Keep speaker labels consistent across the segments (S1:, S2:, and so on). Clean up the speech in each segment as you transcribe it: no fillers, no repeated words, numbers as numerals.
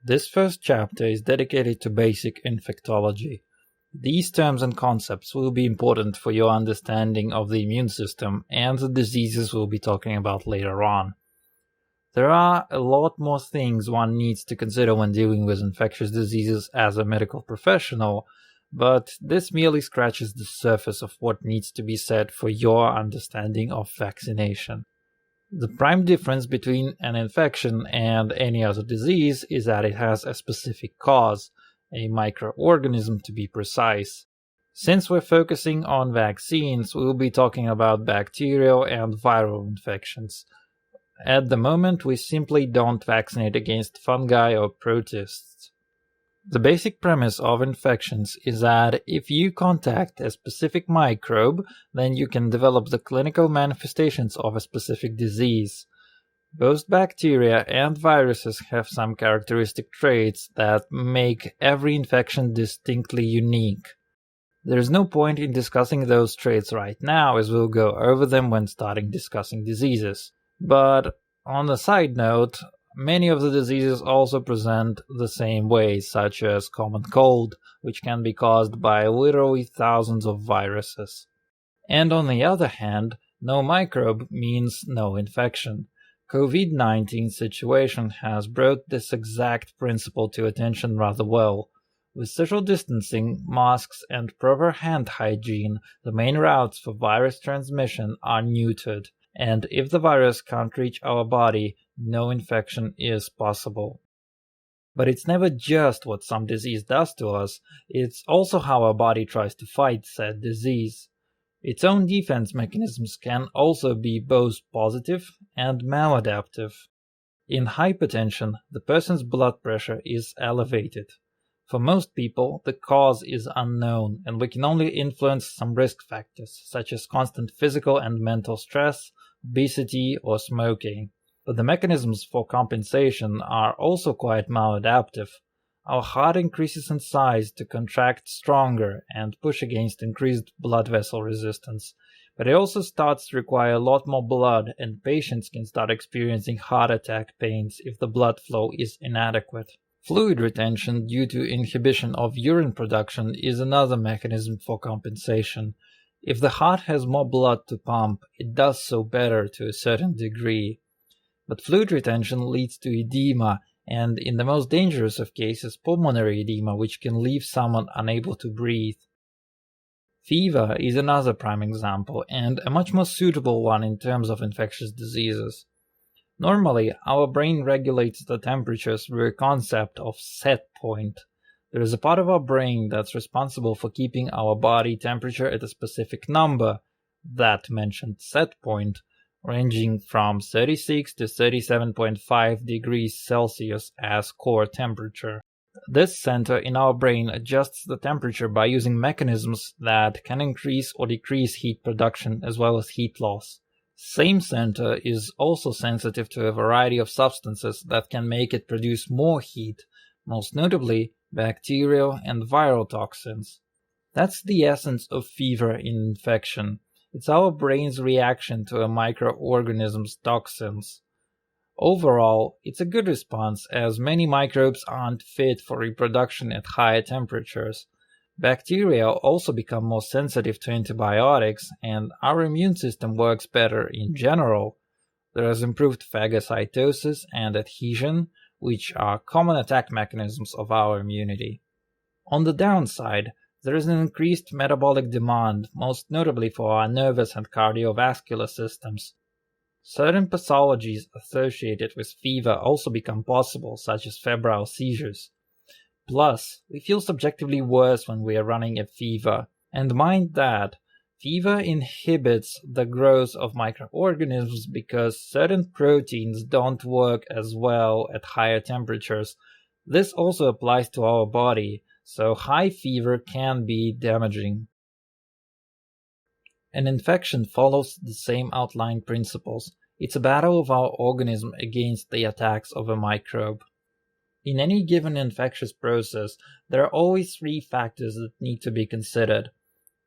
S1: This first chapter is dedicated to basic infectology. These terms and concepts will be important for your understanding of the immune system and the diseases we'll be talking about later on. There are a lot more things one needs to consider when dealing with infectious diseases as a medical professional, but this merely scratches the surface of what needs to be said for your understanding of vaccination. The prime difference between an infection and any other disease is that it has a specific cause, a microorganism to be precise. Since we're focusing on vaccines, we'll be talking about bacterial and viral infections. At the moment, we simply don't vaccinate against fungi or protists. The basic premise of infections is that if you contact a specific microbe, then you can develop the clinical manifestations of a specific disease. Both bacteria and viruses have some characteristic traits that make every infection distinctly unique. There is no point in discussing those traits right now, as we'll go over them when starting discussing diseases. But on a side note, many of the diseases also present the same way, such as common cold, which can be caused by literally thousands of viruses. And on the other hand, no microbe means no infection. COVID-19 situation has brought this exact principle to attention rather well. With social distancing, masks, and proper hand hygiene, the main routes for virus transmission are neutered, and if the virus can't reach our body, no infection is possible. But it's never just what some disease does to us, it's also how our body tries to fight said disease. Its own defense mechanisms can also be both positive and maladaptive. In hypertension, the person's blood pressure is elevated. For most people, the cause is unknown, and we can only influence some risk factors, such as constant physical and mental stress, obesity, or smoking. But the mechanisms for compensation are also quite maladaptive. Our heart increases in size to contract stronger and push against increased blood vessel resistance, but it also starts to require a lot more blood, and patients can start experiencing heart attack pains if the blood flow is inadequate. Fluid retention due to inhibition of urine production is another mechanism for compensation. If the heart has more blood to pump, it does so better to a certain degree. But fluid retention leads to edema, and in the most dangerous of cases, pulmonary edema, which can leave someone unable to breathe. Fever is another prime example, and a much more suitable one in terms of infectious diseases. Normally, our brain regulates the temperature through a concept of set point. There is a part of our brain that's responsible for keeping our body temperature at a specific number, that mentioned set point, ranging from 36 to 37.5 degrees Celsius as core temperature. This center in our brain adjusts the temperature by using mechanisms that can increase or decrease heat production as well as heat loss. Same center is also sensitive to a variety of substances that can make it produce more heat, most notably bacterial and viral toxins. That's the essence of fever in infection. It's our brain's reaction to a microorganism's toxins. Overall, it's a good response, as many microbes aren't fit for reproduction at higher temperatures. Bacteria also become more sensitive to antibiotics, and our immune system works better in general. There is improved phagocytosis and adhesion, which are common attack mechanisms of our immunity. On the downside, there is an increased metabolic demand, most notably for our nervous and cardiovascular systems. Certain pathologies associated with fever also become possible, such as febrile seizures. Plus, we feel subjectively worse when we are running a fever. And mind that, fever inhibits the growth of microorganisms because certain proteins don't work as well at higher temperatures. This also applies to our body, so high fever can be damaging. An infection follows the same outline principles. It's a battle of our organism against the attacks of a microbe. In any given infectious process, there are always three factors that need to be considered: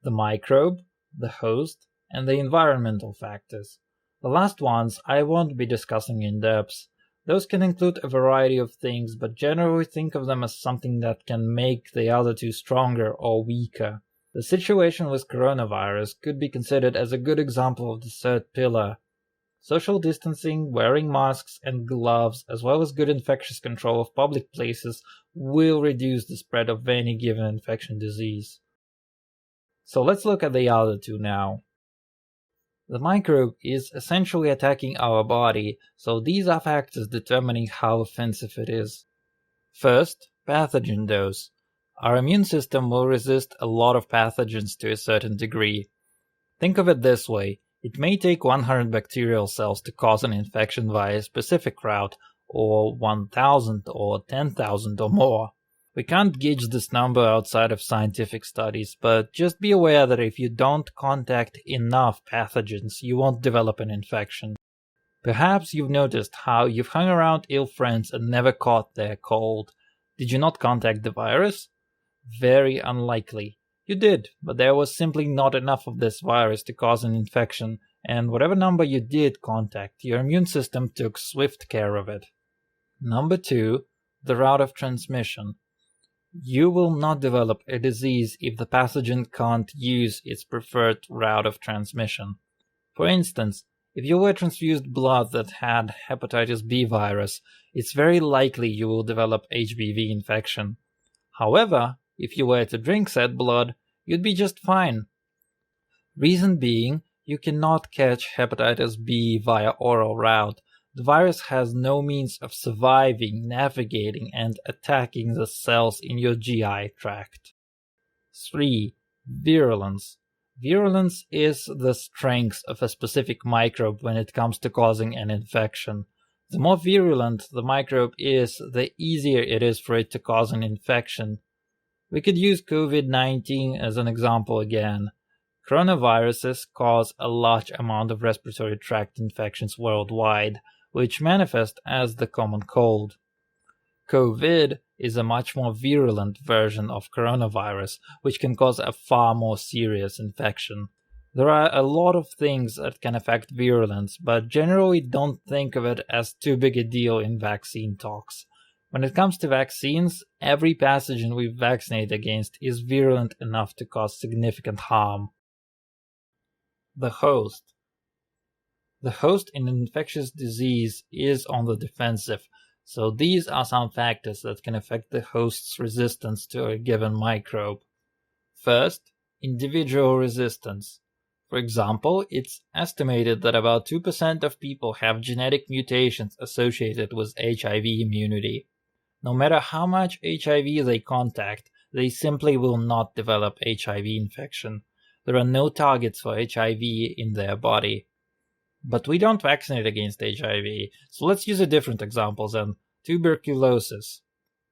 S1: the microbe, the host, and the environmental factors. The last ones I won't be discussing in depth. Those can include a variety of things, but generally think of them as something that can make the other two stronger or weaker. The situation with coronavirus could be considered as a good example of the third pillar. Social distancing, wearing masks and gloves, as well as good infectious control of public places will reduce the spread of any given infection disease. So let's look at the other two now. The microbe is essentially attacking our body, so these are factors determining how offensive it is. First, pathogen dose. Our immune system will resist a lot of pathogens to a certain degree. Think of it this way. It may take 100 bacterial cells to cause an infection via a specific route, or 1,000 or 10,000 or more. We can't gauge this number outside of scientific studies, but just be aware that if you don't contact enough pathogens, you won't develop an infection. Perhaps you've noticed how you've hung around ill friends and never caught their cold. Did you not contact the virus? Very unlikely. You did, but there was simply not enough of this virus to cause an infection, and whatever number you did contact, your immune system took swift care of it. Number 2, the route of transmission. You will not develop a disease if the pathogen can't use its preferred route of transmission. For instance, if you were transfused blood that had hepatitis B virus, it's very likely you will develop HBV infection. However, if you were to drink said blood, you'd be just fine. Reason being, you cannot catch hepatitis B via oral route. The virus has no means of surviving, navigating, and attacking the cells in your GI tract. 3. Virulence. Virulence is the strength of a specific microbe when it comes to causing an infection. The more virulent the microbe is, the easier it is for it to cause an infection. We could use COVID-19 as an example again. Coronaviruses cause a large amount of respiratory tract infections worldwide, which manifest as the common cold. COVID is a much more virulent version of coronavirus, which can cause a far more serious infection. There are a lot of things that can affect virulence, but generally don't think of it as too big a deal in vaccine talks. When it comes to vaccines, every pathogen we vaccinate against is virulent enough to cause significant harm. The host. The host in an infectious disease is on the defensive, so these are some factors that can affect the host's resistance to a given microbe. First, individual resistance. For example, it's estimated that about 2% of people have genetic mutations associated with HIV immunity. No matter how much HIV they contact, they simply will not develop HIV infection. There are no targets for HIV in their body. But we don't vaccinate against HIV, so let's use a different example then. Tuberculosis.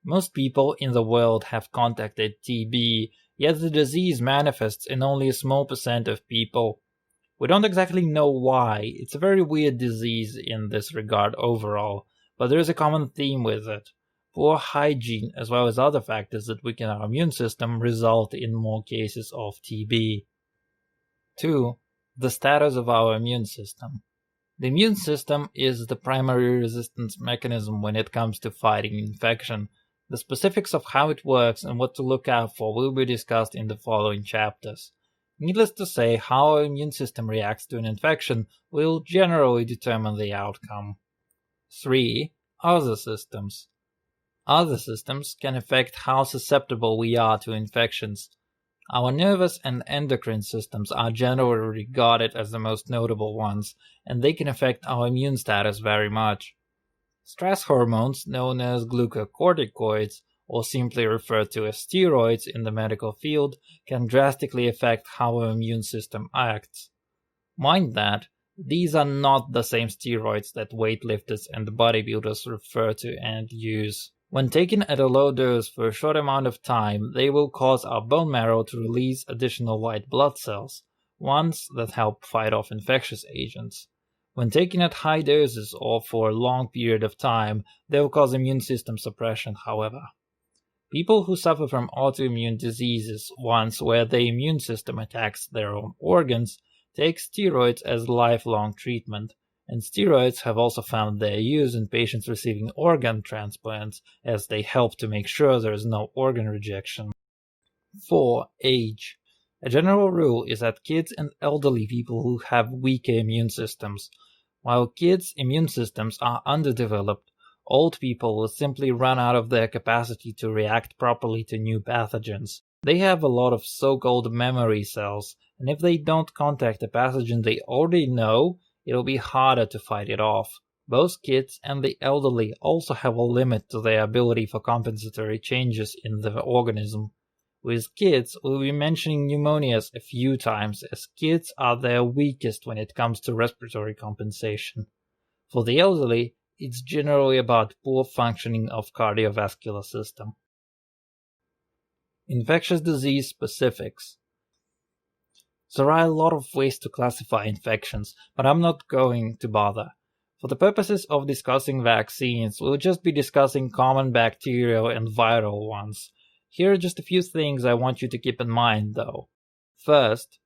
S1: Most people in the world have contracted TB, yet the disease manifests in only a small percent of people. We don't exactly know why. It's a very weird disease in this regard overall, but there is a common theme with it. Poor hygiene, as well as other factors that weaken our immune system, result in more cases of TB. 2. The status of our immune system. The immune system is the primary resistance mechanism when it comes to fighting infection. The specifics of how it works and what to look out for will be discussed in the following chapters. Needless to say, how our immune system reacts to an infection will generally determine the outcome. 3. Other systems. Other systems can affect how susceptible we are to infections. Our nervous and endocrine systems are generally regarded as the most notable ones, and they can affect our immune status very much. Stress hormones, known as glucocorticoids, or simply referred to as steroids in the medical field, can drastically affect how our immune system acts. Mind that, these are not the same steroids that weightlifters and bodybuilders refer to and use. When taken at a low dose for a short amount of time, they will cause our bone marrow to release additional white blood cells, ones that help fight off infectious agents. When taken at high doses or for a long period of time, they will cause immune system suppression, however. People who suffer from autoimmune diseases, ones where the immune system attacks their own organs, take steroids as lifelong treatment. and steroids have also found their use in patients receiving organ transplants, as they help to make sure there is no organ rejection. 4. Age. A general rule is that kids and elderly people who have weaker immune systems. While kids' immune systems are underdeveloped, old people will simply run out of their capacity to react properly to new pathogens. They have a lot of so-called memory cells, and if they don't contact a pathogen they already know, it'll be harder to fight it off. Both kids and the elderly also have a limit to their ability for compensatory changes in the organism. With kids, we'll be mentioning pneumonias a few times, as kids are their weakest when it comes to respiratory compensation. For the elderly, it's generally about poor functioning of cardiovascular system. Infectious disease specifics. There are a lot of ways to classify infections, but I'm not going to bother. For the purposes of discussing vaccines, we'll just be discussing common bacterial and viral ones. Here are just a few things I want you to keep in mind, though. First,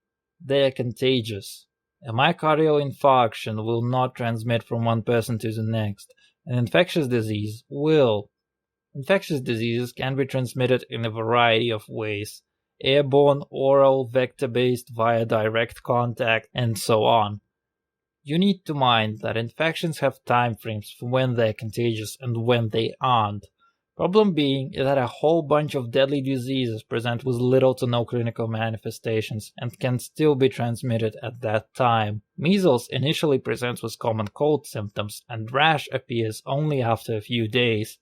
S1: they are contagious. A myocardial infarction will not transmit from one person to the next. An infectious disease will. Infectious diseases can be transmitted in a variety of ways: airborne, oral, vector-based, via direct contact, and so on. You need to mind that infections have time frames for when they're contagious and when they aren't. Problem being is that a whole bunch of deadly diseases present with little to no clinical manifestations and can still be transmitted at that time. Measles initially presents with common cold symptoms, and rash appears only after a few days.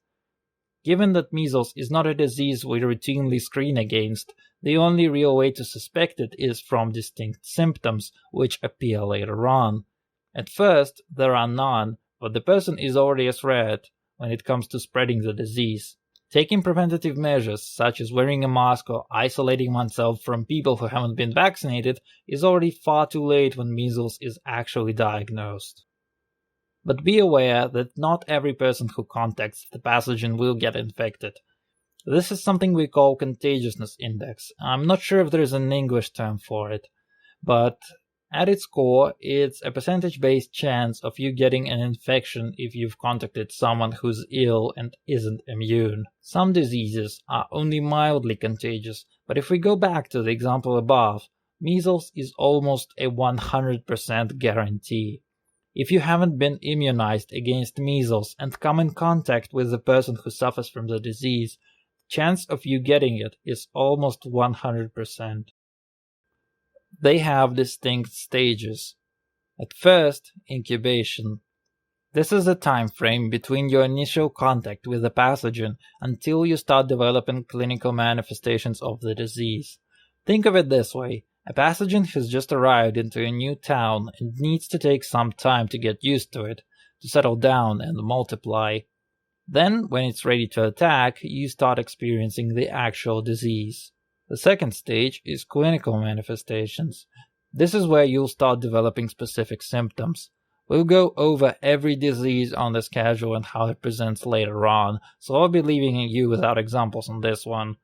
S1: Given that measles is not a disease we routinely screen against, the only real way to suspect it is from distinct symptoms, which appear later on. At first, there are none, but the person is already a threat when it comes to spreading the disease. Taking preventative measures, such as wearing a mask or isolating oneself from people who haven't been vaccinated, is already far too late when measles is actually diagnosed. But be aware that not every person who contacts the pathogen will get infected. This is something we call contagiousness index. I'm not sure if there is an English term for it, but at its core, it's a percentage-based chance of you getting an infection if you've contacted someone who's ill and isn't immune. Some diseases are only mildly contagious, but if we go back to the example above, measles is almost a 100% guarantee. If you haven't been immunized against measles and come in contact with the person who suffers from the disease, the chance of you getting it is almost 100%. They have distinct stages. At first, incubation. This is the time frame between your initial contact with the pathogen until you start developing clinical manifestations of the disease. Think of it this way: a pathogen has just arrived into a new town and needs to take some time to get used to it, to settle down and multiply. Then, when it's ready to attack, you start experiencing the actual disease. The second stage is clinical manifestations. This is where you'll start developing specific symptoms. We'll go over every disease on the schedule and how it presents later on, so I'll be leaving you without examples on this one.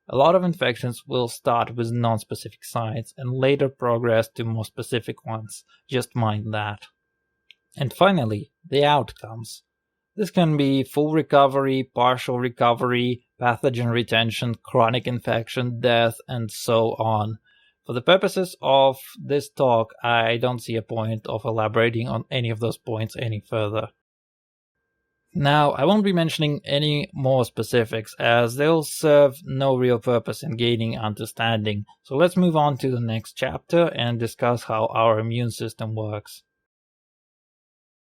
S1: A lot of infections will start with non-specific signs and later progress to more specific ones. Just mind that. And finally, the outcomes. This can be full recovery, partial recovery, pathogen retention, chronic infection, death, and so on. For the purposes of this talk, I don't see a point of elaborating on any of those points any further. Now, I won't be mentioning any more specifics, as they'll serve no real purpose in gaining understanding, so let's move on to the next chapter and discuss how our immune system works.